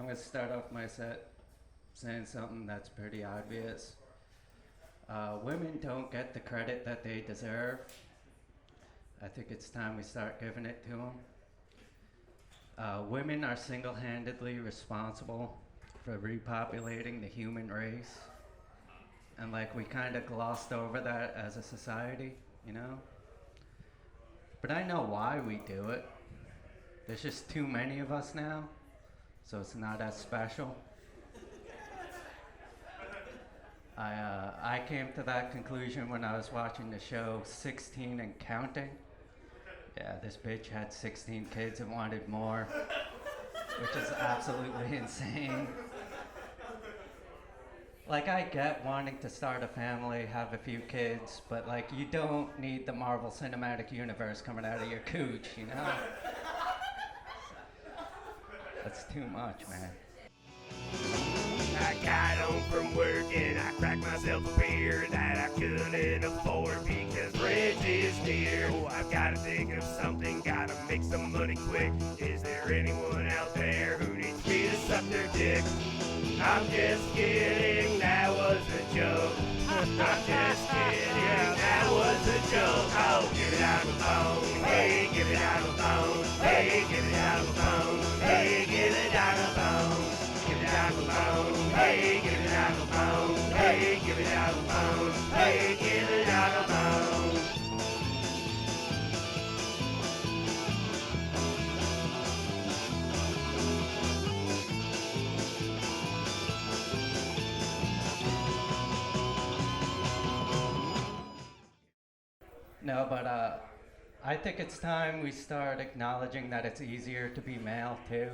I'm gonna start off my set saying something that's pretty obvious. Women don't get the credit that they deserve. I think it's time we start giving it to them. Women are single-handedly responsible for repopulating the human race. And like we kind of glossed over that as a society, you know? But I know why we do it. There's just too many of us now, so it's not as special. I came to that conclusion when I was watching the show 16 and Counting. Yeah, this bitch had 16 kids and wanted more, which is absolutely insane. Like, I get wanting to start a family, have a few kids, but like, you don't need the Marvel Cinematic Universe coming out of your cooch, you know? That's too much, man. I got home from work and I cracked myself a beer that I couldn't afford because rent is near. Oh, I've gotta think of something, gotta make some money quick. Is there anyone out there who needs me to suck their dick? I'm just kidding, that was a joke. I'm just kidding, that was a joke. Oh, give it out of the phone, hey, give it out of the phone, hey, give it out of the phone, hey, give it out of the phone. Give it out of the phone, hey, give it out of the phone, hey, give it out of the phone, hey, give it out of the phone. No, but I think it's time we start acknowledging that it's easier to be male too.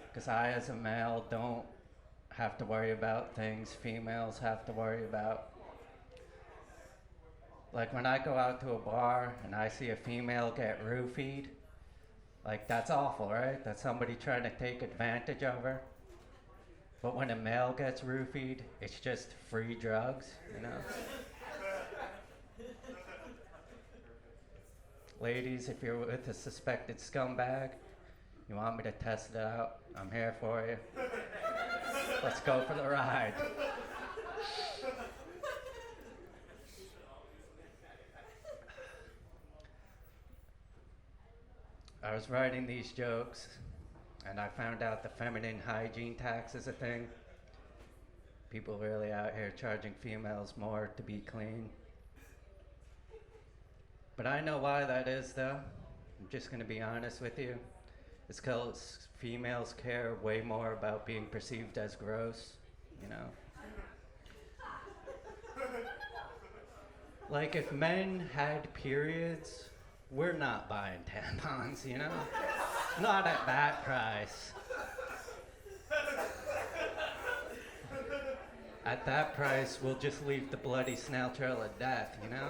Because I, as a male, don't have to worry about things females have to worry about. Like when I go out to a bar and I see a female get roofied, like that's awful, right? That's somebody trying to take advantage of her. But when a male gets roofied, it's just free drugs, you know? Ladies, if you're with a suspected scumbag, you want me to test it out? I'm here for you. Let's go for the ride. I was writing these jokes, and I found out the feminine hygiene tax is a thing. People really out here charging females more to be clean. But I know why that is, though. I'm just gonna be honest with you. It's because females care way more about being perceived as gross, you know? Like if men had periods, we're not buying tampons, you know? Not at that price. At that price, we'll just leave the bloody snail trail of death, you know?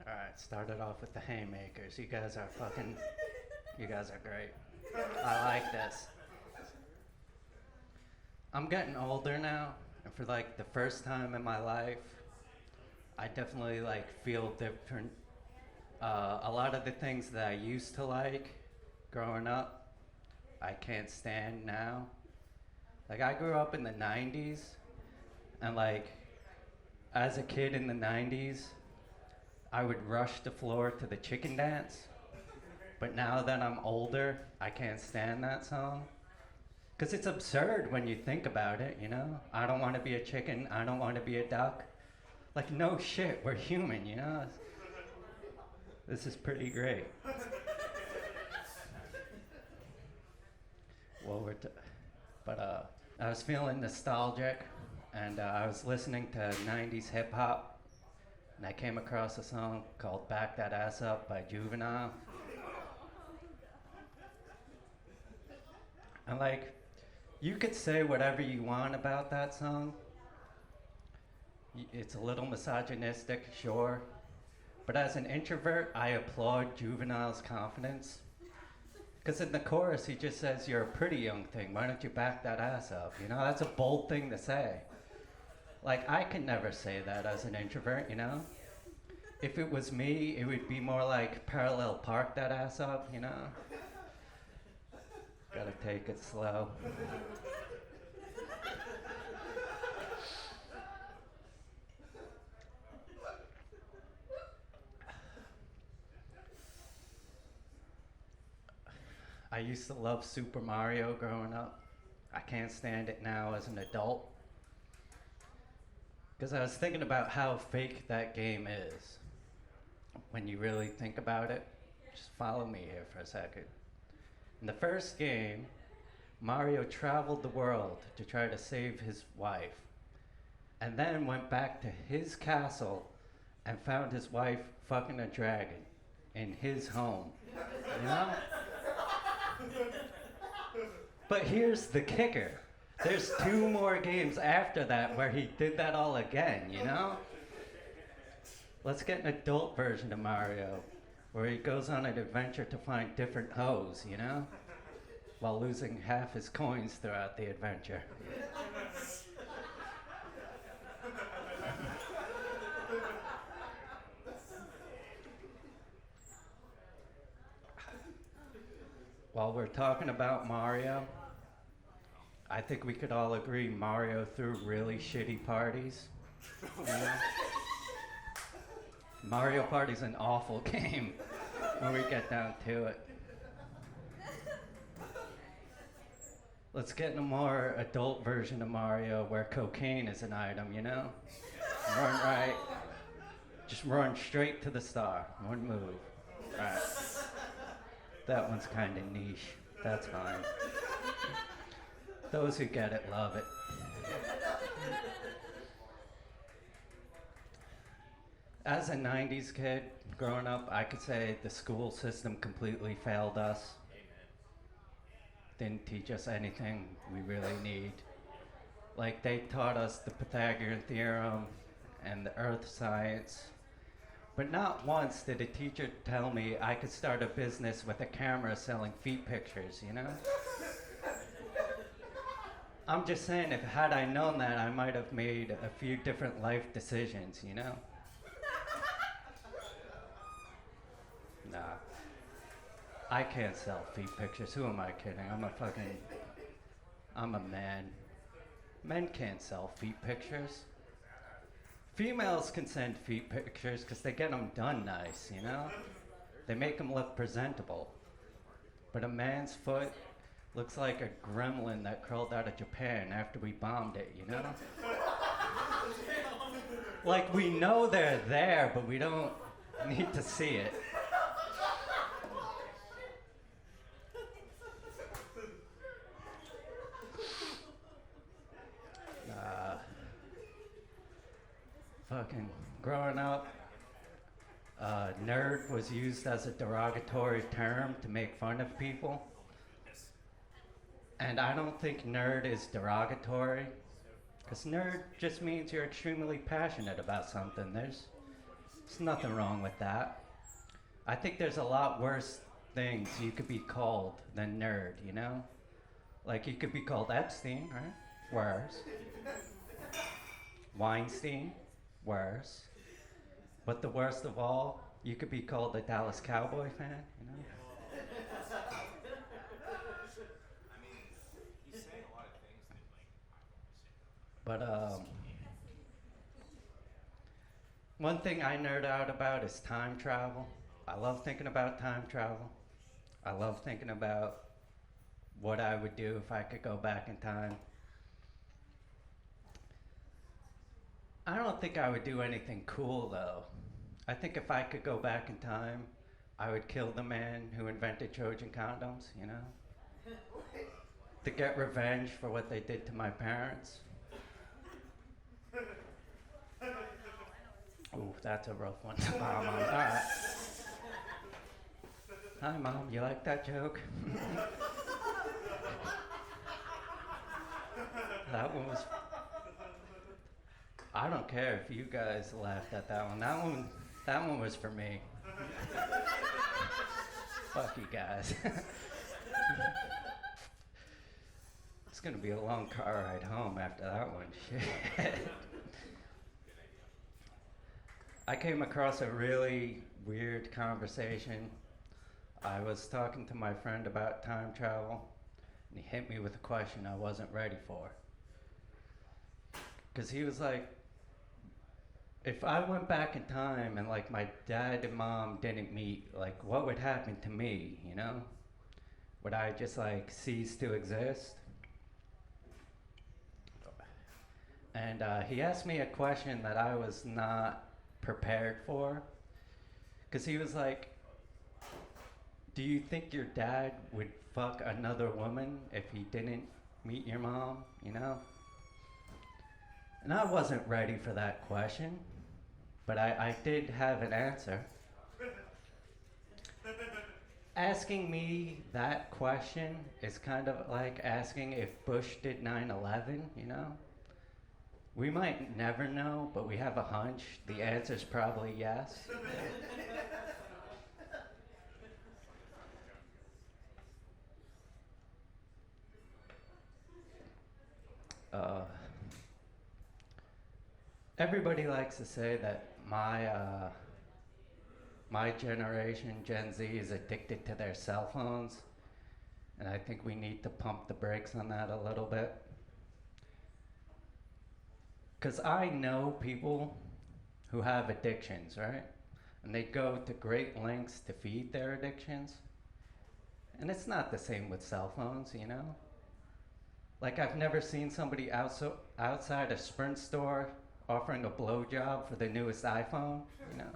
Alright, started off with the haymakers. You guys are great. I like this. I'm getting older now, and for like the first time in my life, I definitely like feel different. A lot of the things that I used to like growing up, I can't stand now. Like I grew up in the 90s, and like as a kid in the 90s, I would rush the floor to the chicken dance. But now that I'm older, I can't stand that song. Because it's absurd when you think about it, you know? I don't want to be a chicken, I don't want to be a duck. Like, no shit, we're human, you know? This is pretty great. Well, I was feeling nostalgic, and I was listening to 90s hip hop. And I came across a song called Back That Ass Up by Juvenile. And like, you could say whatever you want about that song. It's a little misogynistic, sure. But as an introvert, I applaud Juvenile's confidence. Because in the chorus, he just says, "You're a pretty young thing. Why don't you back that ass up?" You know, that's a bold thing to say. Like, I can never say that as an introvert, you know? If it was me, it would be more like parallel park that ass up, you know? Gotta take it slow. I used to love Super Mario growing up. I can't stand it now as an adult. Because I was thinking about how fake that game is. When you really think about it, just follow me here for a second. In the first game, Mario traveled the world to try to save his wife, and then went back to his castle and found his wife fucking a dragon in his home. You know? But here's the kicker. There's 2 more games after that where he did that all again, you know? Let's get an adult version of Mario where he goes on an adventure to find different hoes, you know? While losing half his coins throughout the adventure. While we're talking about Mario, I think we could all agree Mario threw really shitty parties. You know? Mario Party's an awful game when we get down to it. Let's get in a more adult version of Mario where cocaine is an item, you know? Run right. Just run straight to the star. One move. All right. That one's kind of niche. That's fine. Those who get it love it. As a 90s kid growing up, I could say the school system completely failed us. Didn't teach us anything we really need. Like, they taught us the Pythagorean theorem and the earth science. But not once did a teacher tell me I could start a business with a camera selling feet pictures, you know? I'm just saying, if had I known that, I might have made a few different life decisions, you know? Nah. I can't sell feet pictures. Who am I kidding? I'm a man. Men can't sell feet pictures. Females can send feet pictures because they get them done nice, you know? They make them look presentable. But a man's foot looks like a gremlin that crawled out of Japan after we bombed it, you know? Like, we know they're there, but we don't need to see it. Fucking growing up, nerd was used as a derogatory term to make fun of people. And I don't think nerd is derogatory, because nerd just means you're extremely passionate about something. There's nothing wrong with that. I think there's a lot worse things you could be called than nerd, you know? Like, you could be called Epstein, right? Worse. Weinstein. Worse. But the worst of all, you could be called a Dallas Cowboy fan, you know? I mean, he's saying a lot of things that, like, But, one thing I nerd out about is time travel. I love thinking about time travel. I love thinking about what I would do if I could go back in time. I don't think I would do anything cool, though. I think if I could go back in time, I would kill the man who invented Trojan condoms, you know? To get revenge for what they did to my parents. Ooh, that's a rough one to Mom on. All right. Hi, Mom. You like that joke? That one was... I don't care if you guys laughed at that one. That one was for me. Fuck you guys. It's gonna be a long car ride home after that one. Shit. I came across a really weird conversation. I was talking to my friend about time travel, and he hit me with a question I wasn't ready for. Because he was like, if I went back in time and like my dad and mom didn't meet, like what would happen to me, you know? Would I just like cease to exist? And he asked me a question that I was not prepared for. Because he was like, do you think your dad would fuck another woman if he didn't meet your mom, you know? And I wasn't ready for that question, but I did have an answer. Asking me that question is kind of like asking if Bush did 9/11, you know? We might never know, but we have a hunch. The answer's probably yes. uh, Everybody likes to say that my generation, Gen Z, is addicted to their cell phones, and I think we need to pump the brakes on that a little bit. Because I know people who have addictions, right? And they go to great lengths to feed their addictions. And it's not the same with cell phones, you know? Like, I've never seen somebody outside a Sprint store offering a blowjob for the newest iPhone, you know?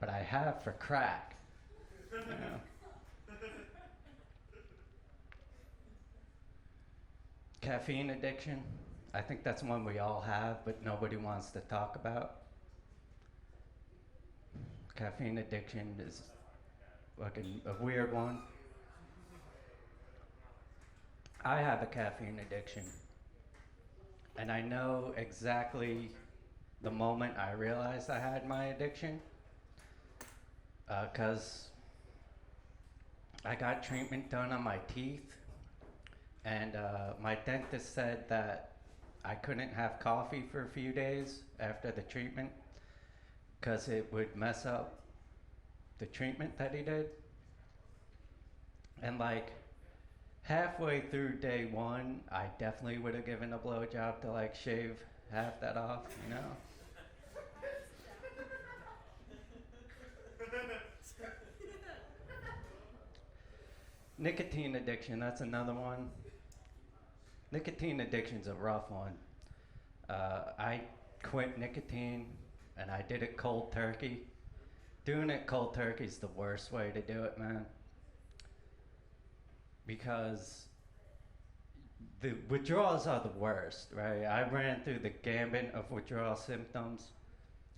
But I have for crack, you know? Caffeine addiction, I think that's one we all have, but nobody wants to talk about. Caffeine addiction is like a weird one. I have a caffeine addiction, and I know exactly the moment I realized I had my addiction, because I got treatment done on my teeth, and my dentist said that I couldn't have coffee for a few days after the treatment because it would mess up the treatment that he did. And like halfway through day one, I definitely would have given a blowjob to like shave half that off, you know? Nicotine addiction, that's another one. Nicotine addiction's a rough one. I quit nicotine and I did it cold turkey. Doing it cold turkey is the worst way to do it, man. Because the withdrawals are the worst, right? I ran through the gambit of withdrawal symptoms.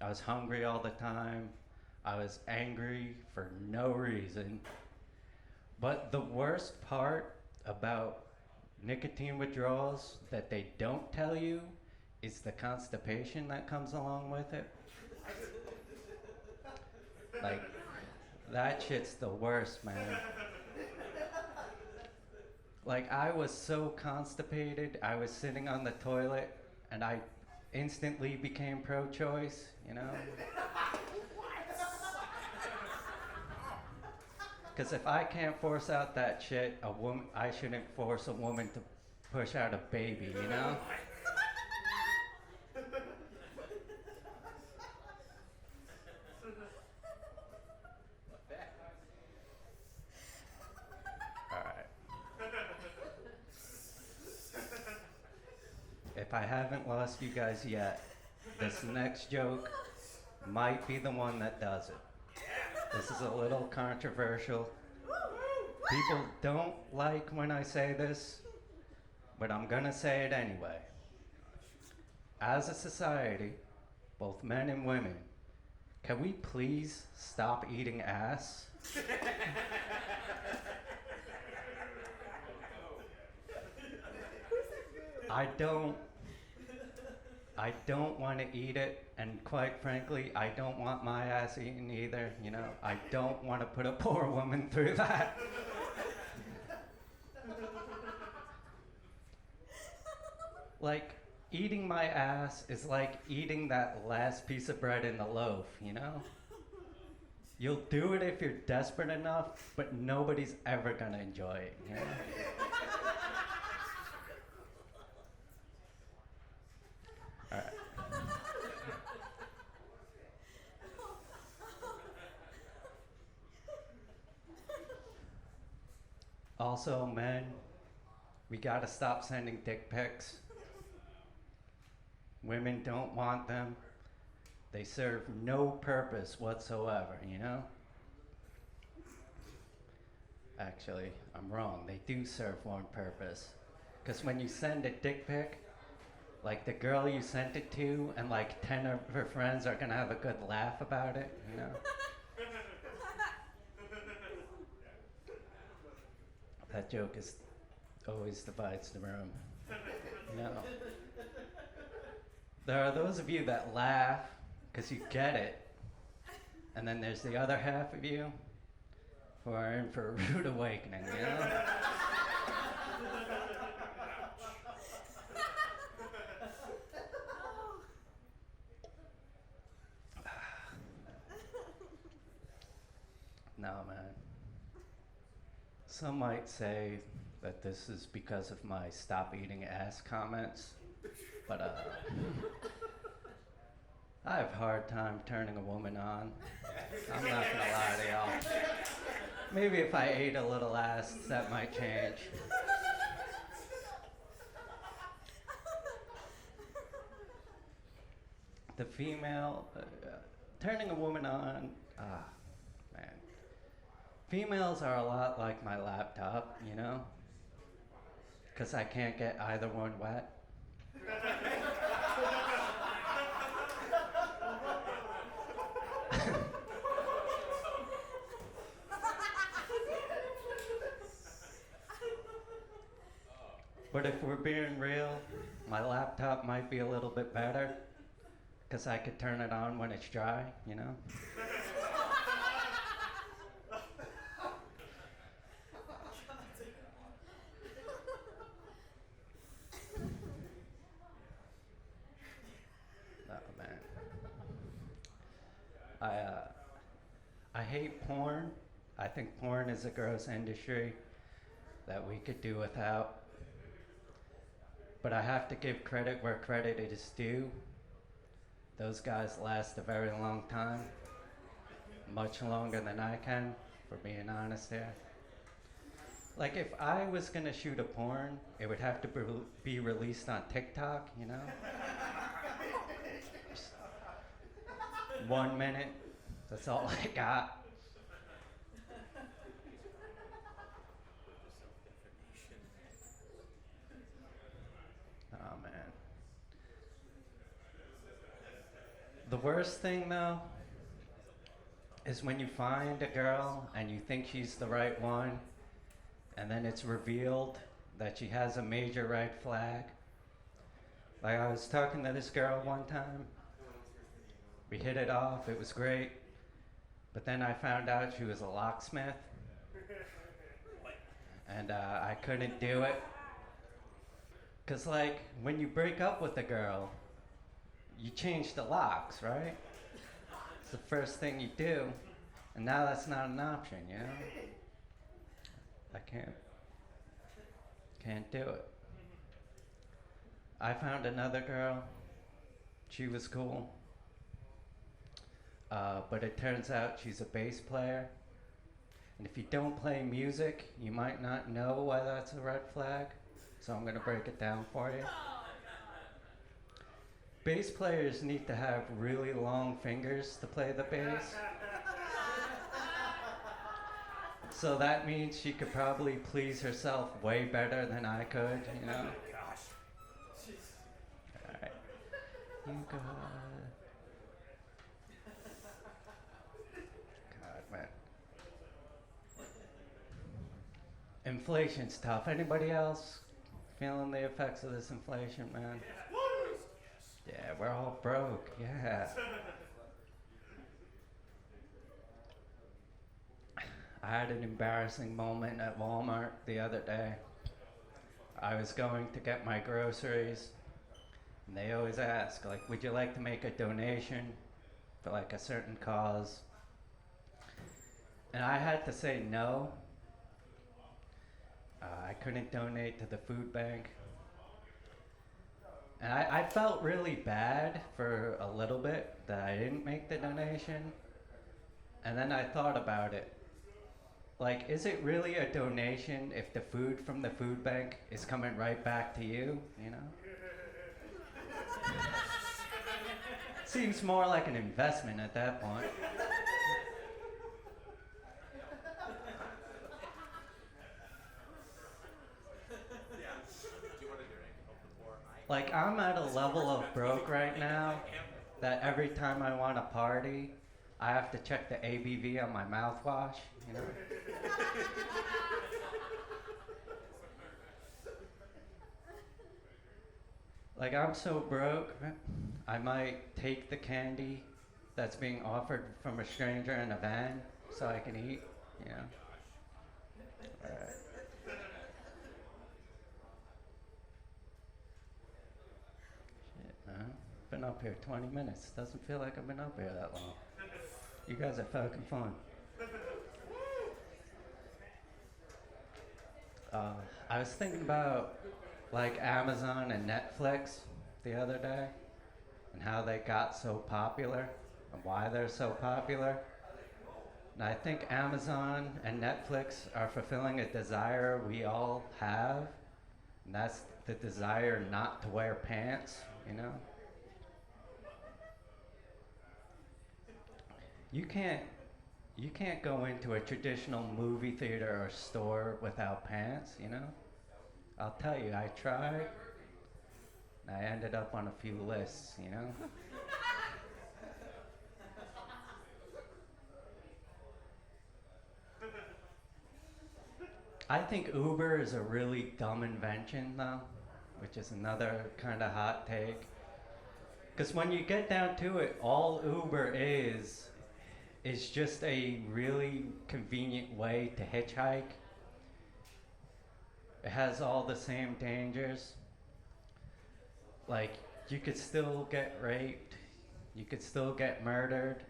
I was hungry all the time. I was angry for no reason. But the worst part about nicotine withdrawals that they don't tell you is the constipation that comes along with it. Like, that shit's the worst, man. Like, I was so constipated, I was sitting on the toilet, and I instantly became pro-choice, you know? Because if I can't force out that shit, I shouldn't force a woman to push out a baby, you know? If I haven't lost you guys yet, this next joke might be the one that does it. This is a little controversial. People don't like when I say this, but I'm gonna say it anyway. As a society, both men and women, can we please stop eating ass? I don't want to eat it, and quite frankly, I don't want my ass eaten either. You know, I don't want to put a poor woman through that. Like, eating my ass is like eating that last piece of bread in the loaf, you know? You'll do it if you're desperate enough, but nobody's ever gonna enjoy it, you know? All right. Also, men, we gotta stop sending dick pics. Women don't want them. They serve no purpose whatsoever, you know? Actually, I'm wrong. They do serve one purpose. Because when you send a dick pic, like the girl you sent it to and like 10 of her friends are gonna have a good laugh about it, you know? That joke is always divides the room. No. There are those of you that laugh because you get it, and then there's the other half of you who are in for a rude awakening, you know? No, man. Some might say that this is because of my stop eating ass comments, but I have a hard time turning a woman on. I'm not gonna lie to y'all. Maybe if I ate a little ass, that might change. The female, turning a woman on, man. Females are a lot like my laptop, you know? Because I can't get either one wet. But if we're being real, my laptop might be a little bit better because I could turn it on when it's dry, you know? Oh, man. I hate porn. I think porn is a gross industry that we could do without. But I have to give credit where credit is due. Those guys last a very long time. Much longer than I can, for being honest here. Like, if I was gonna shoot a porn, it would have to be released on TikTok, you know? Just 1 minute, that's all I got. Oh, man. The worst thing, though, is when you find a girl and you think she's the right one, and then it's revealed that she has a major red flag. Like, I was talking to this girl one time. We hit it off, it was great. But then I found out she was a locksmith. And I couldn't do it. Cause like, when you break up with a girl, you change the locks, right? It's the first thing you do. And now that's not an option, you know? I can't do it. I found another girl. She was cool. But it turns out she's a bass player. And if you don't play music, you might not know why that's a red flag. So I'm gonna break it down for you. Bass players need to have really long fingers to play the bass. So that means she could probably please herself way better than I could, you know? Alright. You got... God, man. Inflation's tough. Anybody else feeling the effects of this inflation, man? Yeah, we're all broke. Yeah. I had an embarrassing moment at Walmart the other day. I was going to get my groceries, and they always ask, like, would you like to make a donation for like a certain cause? And I had to say no. I couldn't donate to the food bank. And I felt really bad for a little bit that I didn't make the donation. And then I thought about it. Like, is it really a donation if the food from the food bank is coming right back to you, you know? Seems more like an investment at that point. Like, I'm at a level of broke right now that every time I want to party, I have to check the ABV on my mouthwash, you know? Like, I'm so broke, I might take the candy that's being offered from a stranger in a van so I can eat, you know? Alright. Shit, man. Been up here 20 minutes. Doesn't feel like I've been up here that long. You guys are fucking fun. I was thinking about like Amazon and Netflix the other day and how they got so popular and why they're so popular. And I think Amazon and Netflix are fulfilling a desire we all have, and that's the desire not to wear pants, you know? You can't go into a traditional movie theater or store without pants, you know? I'll tell you, I tried. And I ended up on a few lists, you know? I think Uber is a really dumb invention, though, which is another kind of hot take. Because when you get down to it, all Uber is just a really convenient way to hitchhike. It has all the same dangers. Like, you could still get raped, you could still get murdered,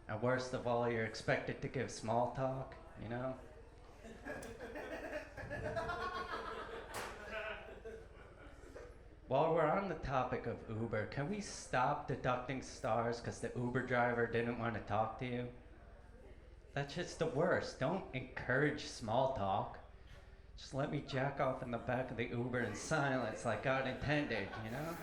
and worst of all, you're expected to give small talk, you know? While we're on the topic of Uber, can we stop deducting stars because the Uber driver didn't want to talk to you? That's just the worst. Don't encourage small talk. Just let me jack off in the back of the Uber in silence like God intended, you know?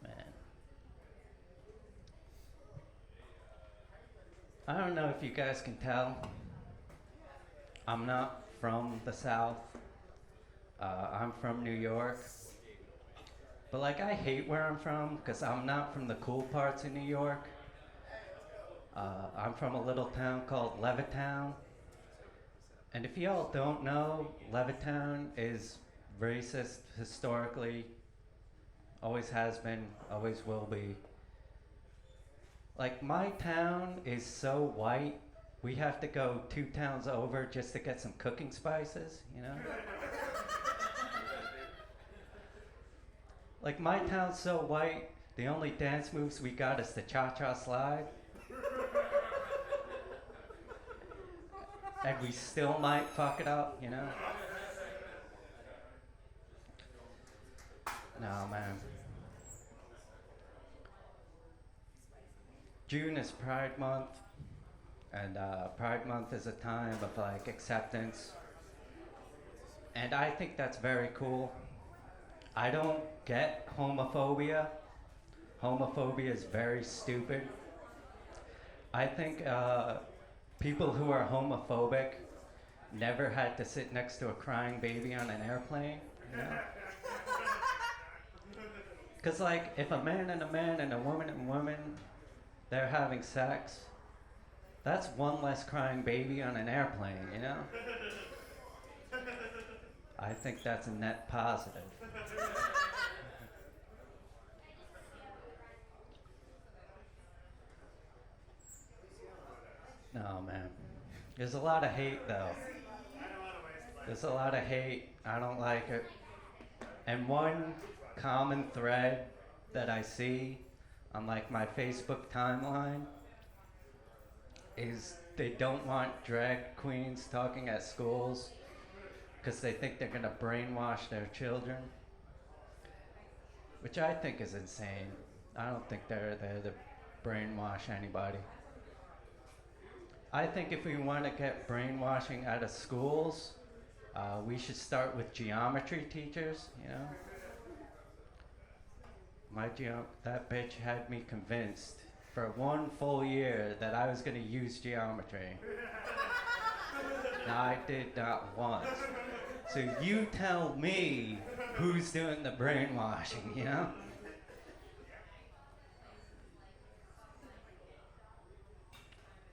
Man. I don't know if you guys can tell. I'm not from the South. I'm from New York. But like, I hate where I'm from because I'm not from the cool parts of New York. I'm from a little town called Levittown. And if y'all don't know, Levittown is racist historically, always has been, always will be. Like, my town is so white, we have to go 2 towns over just to get some cooking spices, you know? Like, my town's so white, the only dance moves we got is the cha-cha slide. And we still might fuck it up, you know? No, man. June is Pride Month, and Pride Month is a time of like acceptance. And I think that's very cool. I don't get homophobia. Homophobia is very stupid. I think people who are homophobic never had to sit next to a crying baby on an airplane, you know? Because, like, if a man and a woman and a woman, they're having sex, that's one less crying baby on an airplane, you know? I think that's a net positive. No, man. There's a lot of hate, though. There's a lot of hate. I don't like it. And one common thread that I see on like my Facebook timeline is they don't want drag queens talking at schools because they think they're gonna brainwash their children, which I think is insane. I don't think they're there to brainwash anybody. I think if we want to get brainwashing out of schools, we should start with geometry teachers, you know? That bitch had me convinced for 1 full year that I was gonna use geometry. And I did not once. So you tell me who's doing the brainwashing, you know?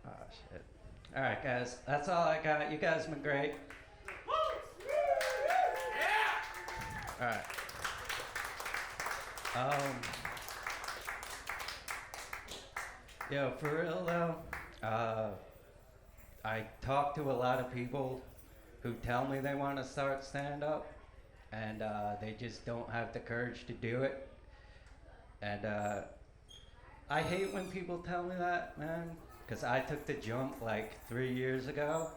Oh, shit. All right, guys, that's all I got. You guys have been great. All right. Yo, for real though, I talk to a lot of people who tell me they want to start stand-up, and they just don't have the courage to do it. And I hate when people tell me that, man, because I took the jump like 3 years ago.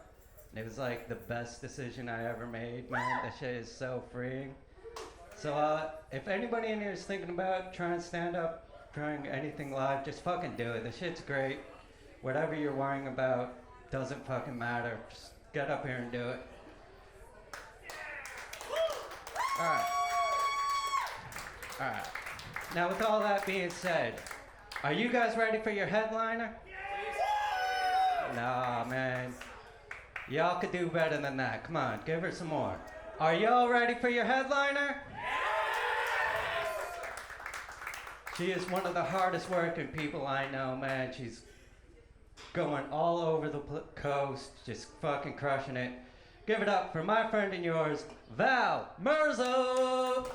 And it was like the best decision I ever made, man. That shit is so freeing. So if anybody in here is thinking about trying stand up, trying anything live, just fucking do it. The shit's great. Whatever you're worrying about doesn't fucking matter. Just get up here and do it. Alright. Alright. Now with all that being said, are you guys ready for your headliner? Nah, man. Y'all could do better than that. Come on, give her some more. Are y'all ready for your headliner? She is one of the hardest working people I know, man. She's going all over the coast, just fucking crushing it. Give it up for my friend and yours, Val Merzo!